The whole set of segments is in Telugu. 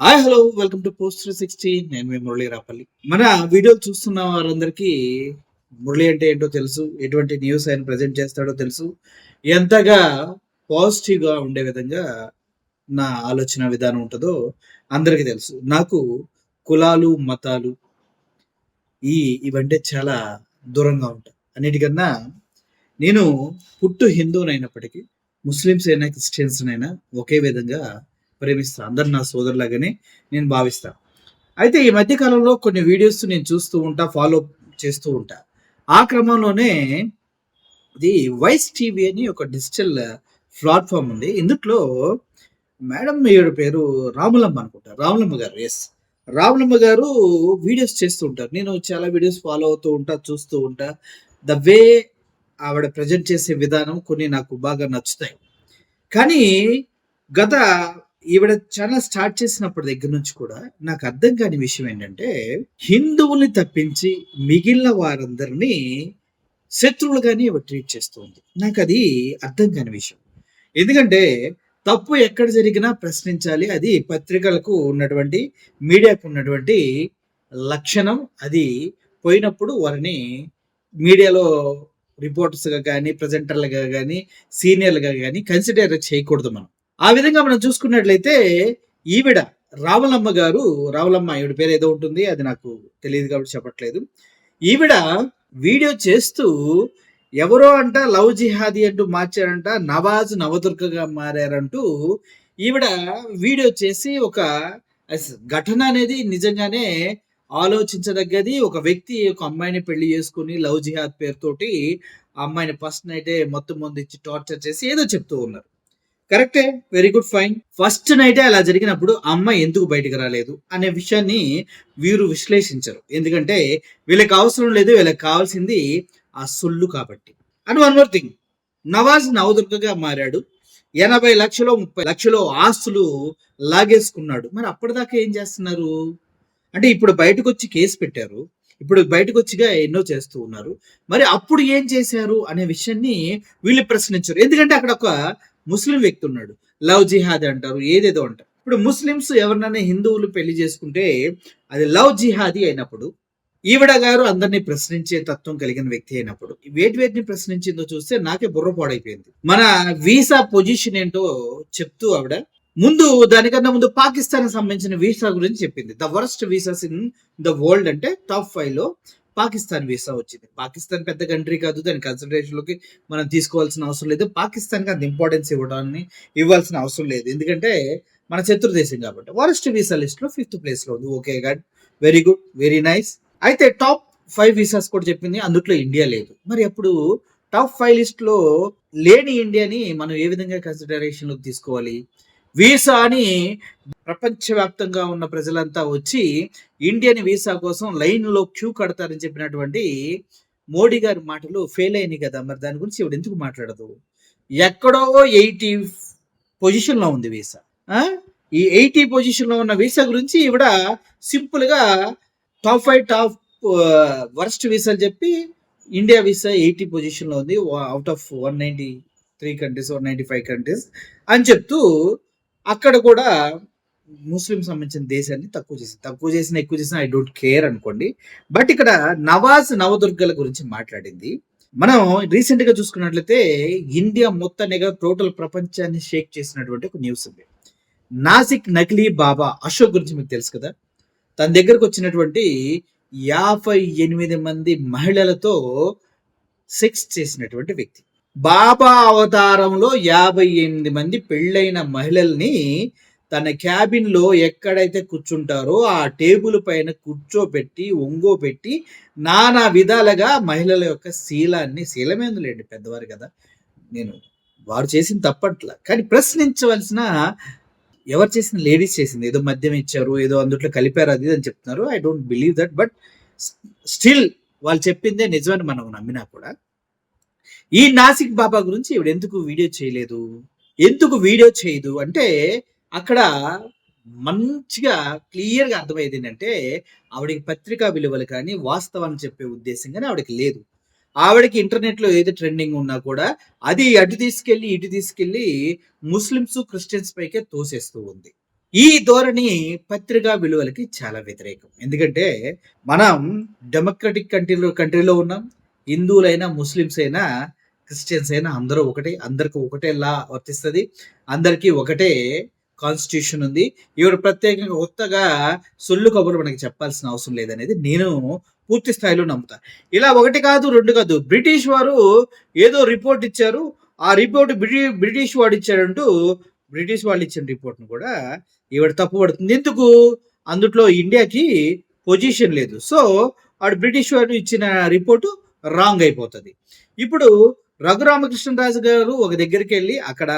Hi hello welcome to post 360. నేను మీ మురళీ రాపల్లి. మన వీడియోలు చూస్తున్న వారందరికీ మురళి అంటే ఏంటో తెలుసు, ఎటువంటి న్యూస్ ఆయన ప్రజెంట్ చేస్తాడో తెలుసు, ఎంతగా పాజిటివ్గా ఉండే విధంగా నా ఆలోచన విధానం ఉంటుందో అందరికీ తెలుసు. నాకు కులాలు మతాలు ఇవంటే చాలా దూరంగా ఉంటాయి. అన్నిటికన్నా నేను హిందువునైనప్పటికీ ముస్లిమ్స్ అయినా క్రిస్టియన్స్ అయినా ఒకే విధంగా ప్రేమిస్తా. అందరు నా సోదరులాగానే నేను భావిస్తా. అయితే ఈ మధ్య కాలంలో కొన్ని వీడియోస్ నేను చూస్తూ ఉంటా, ఫాలో చేస్తూ ఉంటా. ఆ క్రమంలోనే ఇది వైస్ టీవీ అని ఒక డిజిటల్ ప్లాట్ఫామ్ ఉంది. ఇందులో మేడం ఈవిడ పేరు రాములమ్మ అనుకుంటా, రాములమ్మ గారు, ఎస్, రాములమ్మ గారు వీడియోస్ చేస్తూ ఉంటారు. నేను చాలా వీడియోస్ ఫాలో అవుతూ ఉంటా, చూస్తూ ఉంటా. ద వే ఆవిడ ప్రజెంట్ చేసే విధానం కొన్ని నాకు బాగా నచ్చుతాయి. కానీ గత ఈవిడ ఛానల్ స్టార్ట్ చేసినప్పటి దగ్గర నుంచి కూడా నాకు అర్థం కాని విషయం ఏంటంటే, హిందువుల్ని తప్పించి మిగిలిన వారందరినీ శత్రువులుగానే ఈవిడ ట్రీట్ చేస్తుంది. నాకు అది అర్థం కాని విషయం. ఎందుకంటే తప్పు ఎక్కడ జరిగినా ప్రశ్నించాలి. అది పత్రికలకు ఉన్నటువంటి, మీడియాకు ఉన్నటువంటి లక్షణం. అది పోయినప్పుడు వారిని మీడియాలో రిపోర్టర్స్గా కానీ, ప్రజెంటర్లుగా కానీ, సీనియర్లుగా కానీ కన్సిడర్ చేయకూడదు మనం. ఆ విధంగా మనం చూసుకున్నట్లయితే ఈవిడ రావులమ్మ గారు, రావులమ్మ ఈవిడ పేరు ఏదో ఉంటుంది, అది నాకు తెలియదు కాబట్టి చెప్పట్లేదు. ఈవిడ వీడియో చేస్తూ ఎవరో అంట లవ్ జిహాదీ అంటూ మార్చారంట, నవాజ్ నవదుర్గగా మారారంటూ ఈవిడ వీడియో చేసి ఒక ఘటన అనేది నిజంగానే ఆలోచించదగ్గది. ఒక వ్యక్తి ఒక అమ్మాయిని పెళ్లి చేసుకుని లవ్ జిహాద్ పేరుతోటి ఆ అమ్మాయిని ఫస్ట్ నైటే మొత్తం ముందు ఇచ్చి టార్చర్ చేసి ఏదో చెప్తూ ఉన్నారు. కరెక్టే, వెరీ గుడ్, ఫైన్. ఫస్ట్ నైటే అలా జరిగినప్పుడు అమ్మాయి ఎందుకు బయటకు రాలేదు అనే విషయాన్ని వీరు విశ్లేషించరు. ఎందుకంటే వీళ్ళకి అవసరం లేదు, వీళ్ళకి కావాల్సింది ఆ సొల్లు కాబట్టి. And one more thing, Nawaz నవదుర్గగా మారాడు, 80 లక్షలు 30 లక్షలు ఆస్తులు లాగేసుకున్నాడు. మరి అప్పటిదాకా ఏం చేస్తున్నారు అంటే, ఇప్పుడు బయటకు వచ్చి కేసు పెట్టారు, ఇప్పుడు బయటకు వచ్చిగా ఎన్నో చేస్తూ ఉన్నారు. మరి అప్పుడు ఏం చేశారు అనే విషయాన్ని వీళ్ళు ప్రశ్నించరు. ఎందుకంటే అక్కడ ఒక ముస్లిం వ్యక్తి ఉన్నాడు, లవ్ జిహాద్ అంటారు, ఏదేదో అంటారు. ఇప్పుడు ముస్లిమ్స్ ఎవరినైనా హిందువులు పెళ్లి చేసుకుంటే అది లవ్ జిహాదీ అయినప్పుడు, ఈవిడ గారు అందరినీ ప్రశ్నించే తత్వం కలిగిన వ్యక్తి అయినప్పుడు వేటిని ప్రశ్నించిందో చూస్తే నాకే బుర్ర పాడైపోయింది. మన వీసా పొజిషన్ ఏంటో చెప్తూ ఆవిడ దానికన్నా ముందు పాకిస్తాన్ సంబంధించిన వీసా గురించి చెప్పింది. The worst visas in the world అంటే టాప్ 5 లో పాకిస్తాన్ వీసా వచ్చింది. పాకిస్తాన్ పెద్ద కంట్రీ కాదు, దాని కన్సిడరేషన్ లోకి మనం తీసుకోవాల్సిన అవసరం లేదు. పాకిస్తాన్ కి అంత ఇంపార్టెన్స్ ఇవ్వాల్సిన అవసరం లేదు, ఎందుకంటే మన శత్రు దేశం కాబట్టి. వరస్ట్ వీసా లిస్ట్ లో 5th ప్లేస్ లో ఉంది. Okay God, very good, very nice. అయితే టాప్ 5 వీసాస్ కూడా చెప్పింది, అందులో ఇండియా లేదు. మరి అప్పుడు టాప్ 5 లిస్ట్ లో లేని ఇండియాని మనం ఏ విధంగా కన్సిడరేషన్ లోకి తీసుకోవాలి? వీసా అని ప్రపంచవ్యాప్తంగా ఉన్న ప్రజలంతా వచ్చి ఇండియన్ వీసా కోసం లైన్ లో క్యూ కడతారని చెప్పినటువంటి మోడీ గారి మాటలు ఫెయిల్ అయినాయి కదా. మరి దాని గురించి ఇవిడ ఎందుకు మాట్లాడదు? ఎక్కడో 80 పొజిషన్ లో ఉంది వీసా. ఈ 80 పొజిషన్ లో ఉన్న వీసా గురించి ఇవిడ సింపుల్ గా టాప్ 5 టాప్ వర్స్ట్ వీసాలు చెప్పి ఇండియా వీసా 80 పొజిషన్ లో ఉంది అవుట్ ఆఫ్ 193 కంట్రీస్, 195 కంట్రీస్ అని చెప్తూ అక్కడ కూడా ముస్లిం సంబంధించిన దేశాన్ని తక్కువ చేసిన ఎక్కువ చేసిన ఐ డోంట్ కేర్ అనుకోండి. బట్ ఇక్కడ నవాజ్ నవదుర్గల గురించి మాట్లాడింది. మనం రీసెంట్ గా చూసుకున్నట్లయితే ఇండియా మొత్తాన్ని టోటల్ ప్రపంచాన్ని షేక్ చేసినటువంటి ఒక న్యూస్ ఉంది. నాసిక్ నకిలీ బాబా అశోక్ గురించి మీకు తెలుసు కదా. తన దగ్గరకు వచ్చినటువంటి 58 మంది మహిళలతో సెక్స్ చేసినటువంటి వ్యక్తి. బాబా అవతారంలో 58 మంది పెళ్ళైన మహిళల్ని తన క్యాబిన్ లో ఎక్కడైతే కూర్చుంటారో ఆ టేబుల్ పైన కూర్చోబెట్టి ఒంగోబెట్టి నానా విధాలుగా మహిళల యొక్క శీలమేందులేండి, పెద్దవారు కదా, నేను వారు చేసిన తప్పట్ల, కానీ ప్రశ్నించవలసిన ఎవరు చేసిన లేడీస్ చేసింది. ఏదో మద్యం ఇచ్చారు, ఏదో అందుట్లో కలిపారు, అది అని చెప్తున్నారు. I don't believe that. But still వాళ్ళు చెప్పిందే నిజమని మనం నమ్మినా కూడా ఈ నాసిక్ బాబా గురించి ఇవిడ ఎందుకు వీడియో చేయదు అంటే, అక్కడ మంచిగా క్లియర్గా అర్థమయ్యేది ఏంటంటే, ఆవిడకి పత్రికా విలువలు కానీ వాస్తవాన్ని చెప్పే ఉద్దేశం కానీ ఆవిడకి లేదు. ఆవిడకి ఇంటర్నెట్ లో ఏది ట్రెండింగ్ ఉన్నా కూడా అది అటు తీసుకెళ్లి ఇటు తీసుకెళ్లి ముస్లిమ్స్ క్రిస్టియన్స్ పైకే తోసేస్తూ ఉంది. ఈ ధోరణి పత్రికా విలువలకి చాలా వ్యతిరేకం. ఎందుకంటే మనం డెమోక్రటిక్ కంట్రీలో ఉన్నాం. హిందువులైనా, ముస్లిమ్స్ అయినా, క్రిస్టియన్స్ అయినా అందరూ ఒకటే. అందరికి ఒకటే లా వర్తిస్తది. అందరికీ ఒకటే కాన్స్టిట్యూషన్ ఉంది. ఈవిడ ప్రత్యేకంగా కొత్తగా సొల్లు కబుర్లు మనకి చెప్పాల్సిన అవసరం లేదనేది నేను పూర్తి స్థాయిలో నమ్ముతా. ఇలా 1 కాదు, 2 కాదు. బ్రిటిష్ వారు ఏదో రిపోర్ట్ ఇచ్చారు. ఆ రిపోర్ట్ బ్రిటిష్ వాడు ఇచ్చాడంటూ బ్రిటిష్ వాళ్ళు ఇచ్చిన రిపోర్ట్‌ను కూడా ఈవిడ తప్పుపడుతుంది. ఎందుకు? అందుట్లో ఇండియాకి పొజిషన్ లేదు. సో, ఆడు బ్రిటిష్ వాడు ఇచ్చిన రిపోర్టు రాంగ్ అయిపోతది. ఇప్పుడు రఘురామకృష్ణరాజు గారు ఒక దగ్గరికెళ్ళి అక్కడ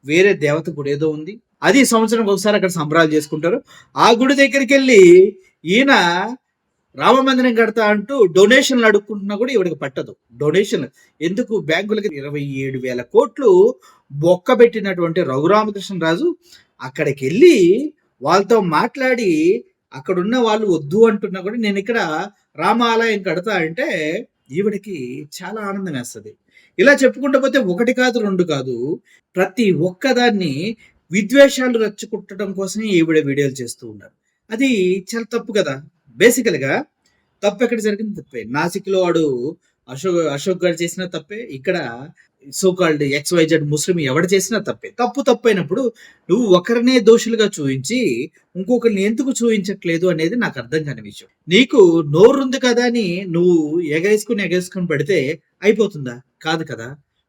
వేరే దేవత గుడి ఏదో ఉంది. అది సంవత్సరానికి ఒకసారి అక్కడ సంబరాలు చేసుకుంటారు. ఆ గుడి దగ్గరికెళ్ళి ఈయన రామ మందిరం కడతా అంటూ డొనేషన్లు అడుక్కుంటున్నా కూడా ఈవిడకి పట్టదు. డొనేషన్లు ఎందుకు? బ్యాంకులకి 27,000 కోట్లు బొక్కబెట్టినటువంటి రఘురామకృష్ణరాజు అక్కడికెళ్ళి వాళ్ళతో మాట్లాడి అక్కడున్న వాళ్ళు వద్దు అంటున్నా కూడా నేను ఇక్కడ రామాలయం కడతా అంటే ఈవిడకి చాలా ఆనందం వేస్తది. ఇలా చెప్పుకుంటూ పోతే 1 కాదు, 2 కాదు. ప్రతి ఒక్కదాన్ని విద్వేషాలు రెచ్చగొట్టడం కోసమే ఈవిడ వీడియోలు చేస్తూ ఉన్నారు. అది చాలా తప్పు కదా! బేసికల్‌గా తప్పెక్కడ జరిగింది? తప్పే. నాసిక్‌లో వాడు అశోక్ గాడు చేసినా తప్పే. ఇక్కడ సో కాల్డ్ ఎక్స్‌వైజెడ్ ముస్లిం ఎవడు చేసినా తప్పే. తప్పైనప్పుడు నువ్వు ఒకరినే దోషులుగా చూయించి ఇంకొకరిని ఎందుకు చూయించట్లేదు అనేది నాకు అర్థం కాని విషయం. నీకు నోరుంది కదా అని నువ్వు ఎగేసుకొని పెడితే అయిపోతుందా? కాదు కదా!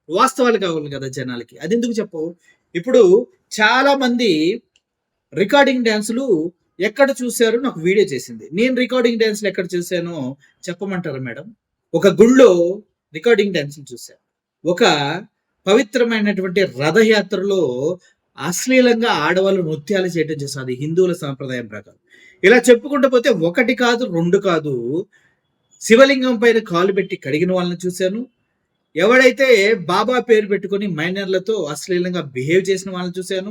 వాస్తవాలు కావాలి కదా జనాలకి. అదెందుకు చెప్పవు? ఇప్పుడు చాలా మంది రికార్డింగ్ డాన్సులు ఎక్కడ చూసారో నాకు వీడియో చేసింది. నేను రికార్డింగ్ డాన్సులు ఎక్కడ చూసానో చెప్పమంటారా మేడం? ఒక గుళ్ళో రికార్డింగ్ డాన్సులు చూశాను. ఒక పవిత్రమైనటువంటి రథయాత్రలో అశ్లీలంగా ఆడవాళ్ళు నృత్యాలు చేయడం చేస్తారు. అది హిందువుల సాంప్రదాయం ప్రకారం. ఇలా చెప్పుకుంటూ పోతే 1 కాదు, 2 కాదు. శివలింగం పైన కాలు పెట్టి కడిగిన వాళ్ళని చూశాను. ఎవడైతే బాబా పేరు పెట్టుకొని మైనర్లతో అశ్లీలంగా బిహేవ్ చేసిన వాళ్ళని చూశాను.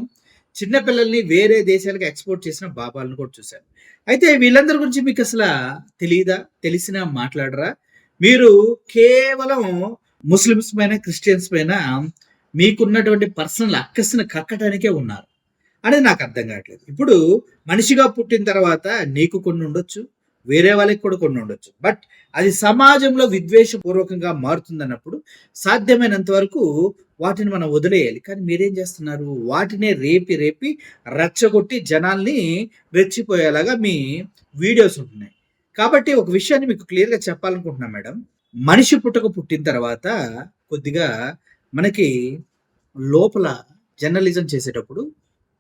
చిన్నపిల్లల్ని వేరే దేశాలకు ఎక్స్‌పోర్ట్ చేసిన బాబాలను కూడా చూశాను. అయితే వీళ్ళందరి గురించి మీకు అసల తెలీదా? తెలిసినా మాట్లాడరా? మీరు కేవలం ముస్లిమ్స్ పైన, క్రిస్టియన్స్ పైన మీకున్నటువంటి పర్సనల్ అక్కస్సును కక్కటానికే ఉన్నారు అనేది నాకు అర్థం కావట్లేదు. ఇప్పుడు మనిషిగా పుట్టిన తర్వాత నీకు కొన్ని ఉండొచ్చు, వేరే వాళ్ళకి కూడా కొన్ని ఉండొచ్చు. బట్ అది సమాజంలో విద్వేషపూర్వకంగా మారుతుందన్నప్పుడు సాధ్యమైనంత వరకు వాటిని మనం వదిలేయాలి. కానీ మీరేం చేస్తున్నారు? వాటినే రేపి రెచ్చగొట్టి జనాల్ని రెచ్చిపోయేలాగా మీ వీడియోస్ ఉంటున్నాయి. కాబట్టి ఒక విషయాన్ని మీకు క్లియర్‌గా చెప్పాలనుకుంటున్నా మేడం. మనిషి పుట్టిన తర్వాత కొద్దిగా మనకి లోపల జర్నలిజం చేసేటప్పుడు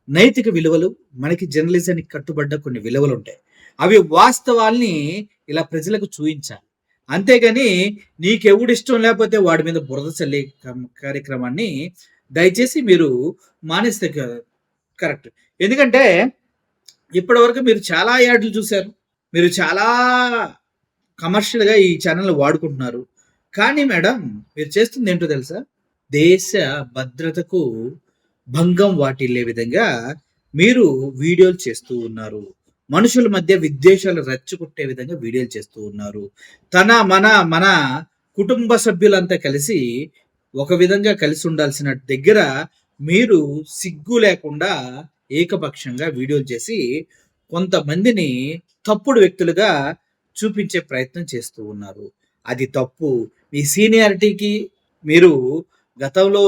నైతిక విలువలు, మనకి జర్నలిజానికి కట్టుబడ్డ కొన్ని విలువలుంటాయి. అవి వాస్తవాల్ని ఇలా ప్రజలకు చూయించాలి. అంతేగాని నీకెవడిష్టం లేకపోతే వాడి మీద బురద చల్లే కార్యక్రమాన్ని దయచేసి మీరు మానేస్తే కరెక్ట్. ఎందుకంటే ఇప్పటివరకు మీరు చాలా యాడ్లు చూశారు. మీరు చాలా కమర్షియల్‌గా ఈ ఛానెల్‌ని వాడుకుంటున్నారు. కానీ మేడం మీరు చేస్తుంది ఏంటో తెలుసా? దేశ భద్రతకు భంగం వాటిల్లే విధంగా మీరు వీడియోలు చేస్తూ ఉన్నారు. మనుషుల మధ్య విద్వేషాలు రెచ్చగొట్టే విధంగా వీడియోలు చేస్తూ ఉన్నారు. మన కుటుంబ సభ్యులంతా కలిసి ఒక విధంగా కలిసి ఉండాల్సిన దగ్గర మీరు సిగ్గు లేకుండా ఏకపక్షంగా వీడియోలు చేసి కొంతమందిని తప్పుడు వ్యక్తులుగా చూపించే ప్రయత్నం చేస్తూ ఉన్నారు. అది తప్పు. మీ సీనియారిటీకి మీరు గతంలో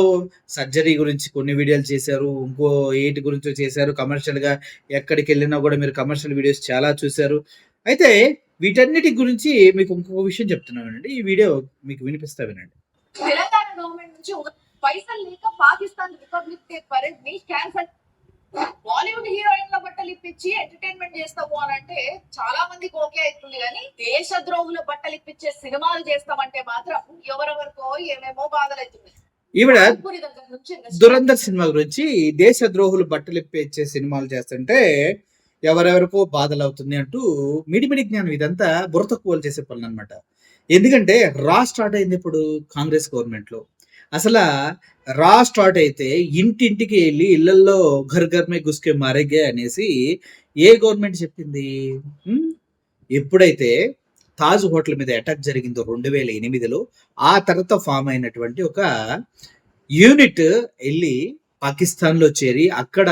సర్జరీ గురించి కొన్ని వీడియోలు చేశారు. ఇంకో ఏటి గురించో చేశారు. కమర్షియల్‌గా ఎక్కడికెళ్ళినా కూడా మీరు కమర్షియల్ వీడియోస్ చాలా చూశారు. అయితే వీటన్నిటి గురించి మీకు ఇంకొక విషయం చెప్తున్నానండి. ఈ వీడియో మీకు వినిపిస్తా వినండి. తెలంగాణ గవర్నమెంట్ నుంచి పైసలు లేక పాకిస్తాన్ రిపబ్లిక్ డే పరేడ్ ని క్యాన్సల్. బాలీవుడ్ హీరోయిన్ల బట్టలు ఇప్పించి ఎంటర్టైన్మెంట్ చేస్తాము అని అంటే చాలా మందికి ఓకే అవుతుంది, కానీ దేశ ద్రోహుల బట్టలు ఇప్పించే సినిమాలు చేస్తామంటే మాత్రం ఎవరెవరికో ఏమేమో బాధలు అవుతుంది. ఈవిడ దురంధర్ సినిమా గురించి దేశ ద్రోహులు బట్టలు ఇప్పించే సినిమాలు చేస్తుంటే ఎవరెవరికో బాధలు అవుతుంది అంటూ మిడిమిడి జ్ఞానం ఇదంతా బుర్ర తక్కువలు చేసే పనులు అనమాట. ఎందుకంటే స్టార్ట్ అయింది ఇప్పుడు కాంగ్రెస్ గవర్నమెంట్ లో. అసలు స్టార్ట్ అయితే ఇంటింటికి వెళ్ళి ఇళ్లలో ఘర్ ఘర్ మే గుస్కే మారేగే అనేసి ఏ గవర్నమెంట్ చెప్పింది? ఎప్పుడైతే తాజ్ హోటల్ మీద అటాక్ జరిగిందో 2008లో, ఆ తర్వాత ఫామ్ అయినటువంటి ఒక యూనిట్ వెళ్ళి పాకిస్తాన్లో చేరి అక్కడ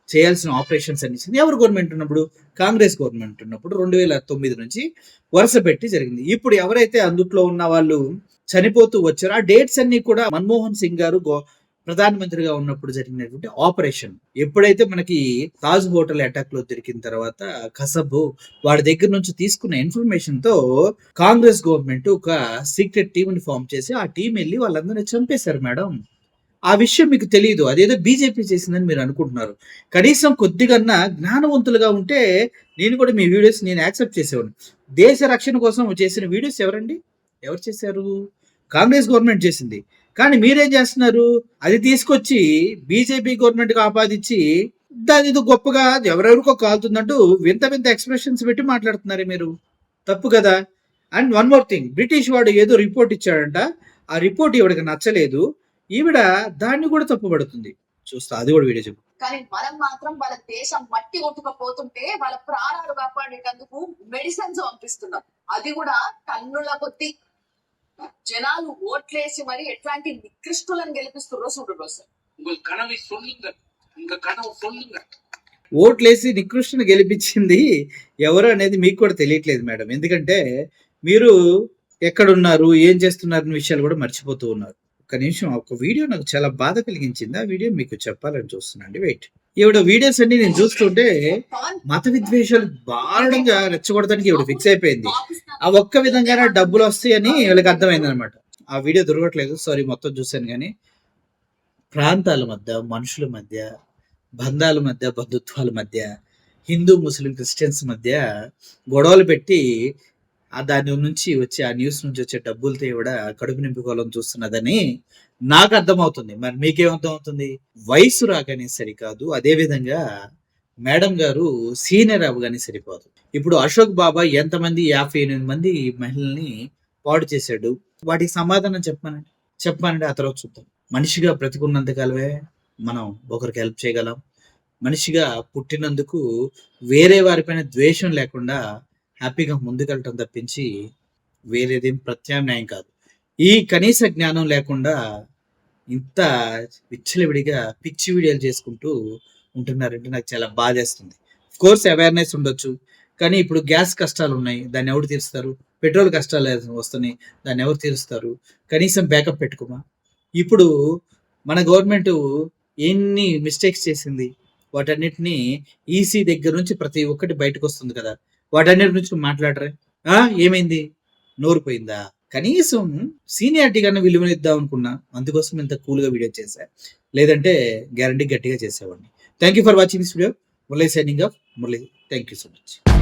చేయాల్సిన ఆపరేషన్స్ అన్ని చేసింది ఎవరు గవర్నమెంట్ ఉన్నప్పుడు? కాంగ్రెస్ గవర్నమెంట్ ఉన్నప్పుడు 2009 నుంచి వరుస పెట్టి జరిగింది. ఇప్పుడు ఎవరైతే అందుట్లో ఉన్న వాళ్ళు చనిపోతూ వచ్చారో ఆ డేట్స్ అన్ని కూడా మన్మోహన్ సింగ్ గారు ప్రధానమంత్రిగా ఉన్నప్పుడు జరిగినటువంటి ఆపరేషన్. ఎప్పుడైతే మనకి తాజ్ హోటల్ అటాక్ లో దొరికిన తర్వాత కసబ్ వాడి దగ్గర నుంచి తీసుకున్న ఇన్ఫర్మేషన్ తో కాంగ్రెస్ గవర్నమెంట్ ఒక సీక్రెట్ టీమ్ ని ఫామ్ చేసి ఆ టీం వెళ్ళి వాళ్ళందరినీ చంపేశారు మేడం. ఆ విషయం మీకు తెలియదు, అదేదో బీజేపీ చేసిందని మీరు అనుకుంటున్నారు. కనీసం కొద్దిగన్నా జ్ఞానవంతులుగా ఉంటే నేను కూడా మీ వీడియోస్ నేను యాక్సెప్ట్ చేసేవాడిని. దేశ రక్షణ కోసం చేసిన వీడియోస్ ఎవరండి? ఎవరు చేశారు? కాంగ్రెస్ గవర్నమెంట్ చేసింది. కానీ మీరేం చేస్తున్నారు? అది తీసుకొచ్చి బీజేపీ గవర్నమెంట్కి ఆపాదించి దాని ఏదో గొప్పగా ఎవరెవరికో కాలుతుందంటూ వింత వింత ఎక్స్ప్రెషన్స్ పెట్టి మాట్లాడుతున్నారు మీరు. తప్పు కదా. And one more thing, British వాడు ఏదో రిపోర్ట్ ఇచ్చాడంట, ఆ రిపోర్ట్ ఈవిడకి నచ్చలేదు, ఈవిడ దాన్ని కూడా తప్పుపడుతుంది. చూస్తా, అది కూడా వీడియో చెప్పు. కానీ మనం మాత్రం వాళ్ళ దేశం మట్టి కొట్టుకపోతుంటే వాళ్ళ ప్రాణాలు కాపాడేటందుకు మెడిసిన్స్ పంపిస్తున్నాం. అది కూడా టన్నుల కొద్ది జనాలు ఓట్లేసి మరి ఎట్లాంటి నికృష్టులను గెలిపిస్తున్నారో చూడరు సార్. ఓట్లేసి నికృష్ణను గెలిపించింది ఎవరు అనేది మీకు కూడా తెలియట్లేదు మేడం. ఎందుకంటే మీరు ఎక్కడున్నారు, ఏం చేస్తున్నారు అనే విషయాలు కూడా మర్చిపోతూ ఉన్నారు. ఒక నిమిషం, ఒక వీడియో నాకు చాలా బాధ కలిగించింది. ఆ వీడియో మీకు చెప్పాలని చూస్తున్నాండి. వెయిట్. ఈవిడ వీడియోస్ అన్ని నేను చూస్తుంటే మత విద్వేషాలు దారుణంగా రెచ్చగొడటానికి ఈవిడ ఫిక్స్ అయిపోయింది. ఆ ఒక్క విధంగానే డబ్బులు వస్తాయని వీళ్ళకి అర్థమైంది అనమాట. ఆ వీడియో దొరకట్లేదు, సారీ, మొత్తం చూశాను. కానీ ప్రాంతాల మధ్య, మనుషుల మధ్య, బంధాల మధ్య, బంధుత్వాల మధ్య, హిందూ ముస్లిం క్రిస్టియన్స్ మధ్య గొడవలు పెట్టి దాని నుంచి వచ్చే ఆ న్యూస్ నుంచి వచ్చే డబ్బులతో కూడా కడుపు నింపుకోవాలని చూస్తున్నదని నాకు అర్థమవుతుంది. మరి మీకేమర్థం అవుతుంది? వయసు రాగానే సరికాదు, అదే విధంగా మేడం గారు సీనియర్ అవ్వగానే సరిపోదు. ఇప్పుడు అశోక్ బాబా ఎంతమంది 58 మంది మహిళల్ని పాడు చేశాడు, వాటికి సమాధానం చెప్పానండి ఆ తర్వాత చూద్దాం. మనిషిగా బ్రతికున్నంతకాలమే మనం ఒకరికి హెల్ప్ చేయగలం. మనిషిగా పుట్టినందుకు వేరే వారిపైన ద్వేషం లేకుండా హ్యాపీగా ముందుకెళ్ళటం తప్పించి వేరేదేం ప్రత్యామ్నాయం కాదు. ఈ కనీస జ్ఞానం లేకుండా ఇంత విచ్చలవిడిగా పిచ్చి వీడియోలు చేసుకుంటూ ఉంటున్నారంటే నాకు చాలా బాధేస్తుంది. కోర్స్ అవేర్నెస్ ఉండొచ్చు, కానీ ఇప్పుడు గ్యాస్ కష్టాలు ఉన్నాయి, దాన్ని ఎవరు తీరుస్తారు? పెట్రోల్ కష్టాలు వస్తున్నాయి, దాన్ని ఎవరు తీరుస్తారు? కనీసం బ్యాకప్ పెట్టుకోమా. ఇప్పుడు మన గవర్నమెంట్ ఎన్ని మిస్టేక్స్ చేసింది, వాటన్నిటిని ఈసీ దగ్గర నుంచి ప్రతి ఒక్కటి బయటకు వస్తుంది కదా, వాటన్నిటి నుంచి మాట్లాడరే. ఏమైంది? నోరు పోయిందా? కనీసం సీనియారిటీ కన్నా విలువనిద్దాం అనుకున్నా, అందుకోసం ఇంత కూల్గా వీడియో చేశా. లేదంటే గ్యారంటీ గట్టిగా చేసేవాడిని. Thank you for watching this video. Murali signing off. Murali, thank you so much.